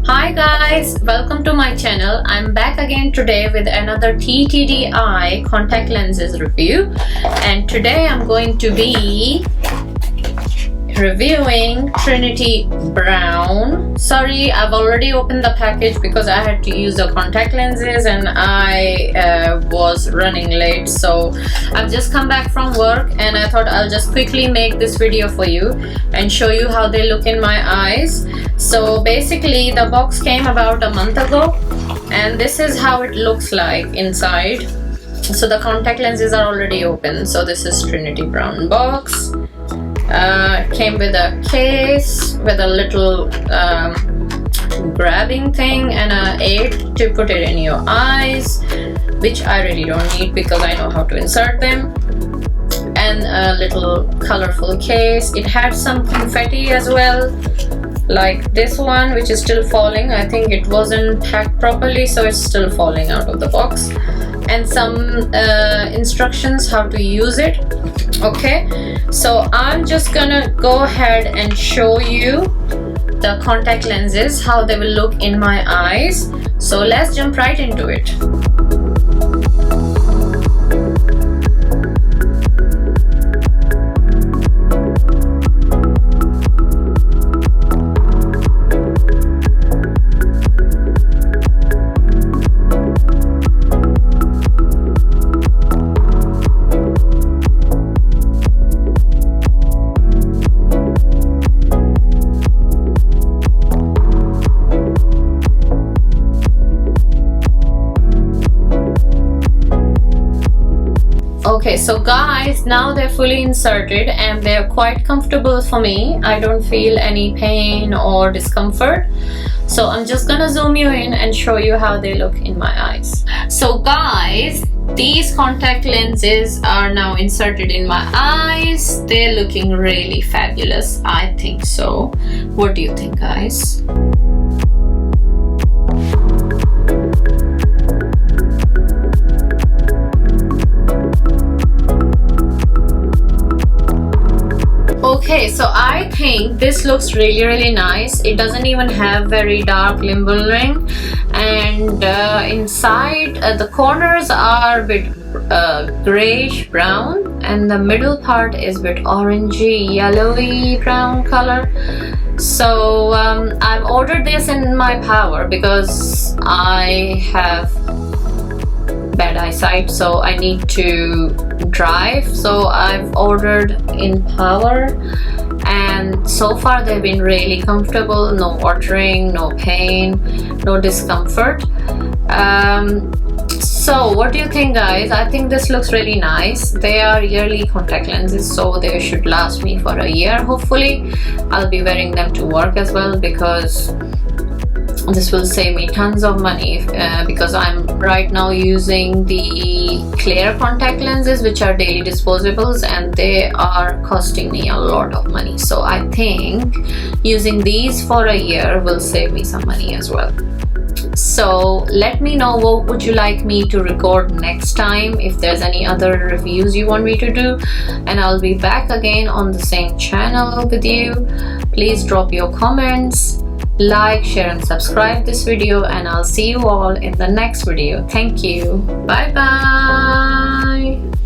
Hi guys, welcome to my channel. I'm back again today with another TTD eye contact lenses review, and today I'm going to be reviewing Trinity Brown. Sorry, I've already opened the package because I had to use the contact lenses and I was running late, so I've just come back from work and I thought I'll just quickly make this video for you and show you how they look in my eyes. So basically the box came about a month ago and this is how it looks like inside. So the contact lenses are already open. So this is Trinity Brown box. Came with a case with a little grabbing thing and a aid to put it in your eyes, which I really don't need because I know how to insert them, and a little colorful case. It had some confetti as well, like this one, which is still falling. I think it wasn't packed properly, so it's still falling out of the box, and some instructions how to use it. Okay, so I'm just gonna go ahead and show you the contact lenses, how they will look in my eyes. So let's jump right into it. Okay, so guys, now they're fully inserted and they're quite comfortable for me. I don't feel any pain or discomfort. So I'm just gonna zoom you in and show you how they look in my eyes. So guys, these contact lenses are now inserted in my eyes. They're looking really fabulous, I think so. What do you think, guys? Okay, so I think this looks really nice. It doesn't even have very dark limbering, and inside the corners are a bit grayish brown, and the middle part is a bit orangey yellowy brown color. So I've ordered this in my power because I have bad eyesight, so I need to drive, so I've ordered in power, and so far they've been really comfortable. No watering, no pain, no discomfort. So what do you think, guys? I think this looks really nice. They are yearly contact lenses, so they should last me for a year. Hopefully I'll be wearing them to work as well, because this will save me tons of money, because I'm right now using the clear contact lenses, which are daily disposables, and they are costing me a lot of money. So I think using these for a year will save me some money as well. So let me know what would you like me to record next time, if there's any other reviews you want me to do, and I'll be back again on the same channel with you. Please drop your comments, like, share and subscribe this video, and I'll see you all in the next video. Thank you. Bye bye.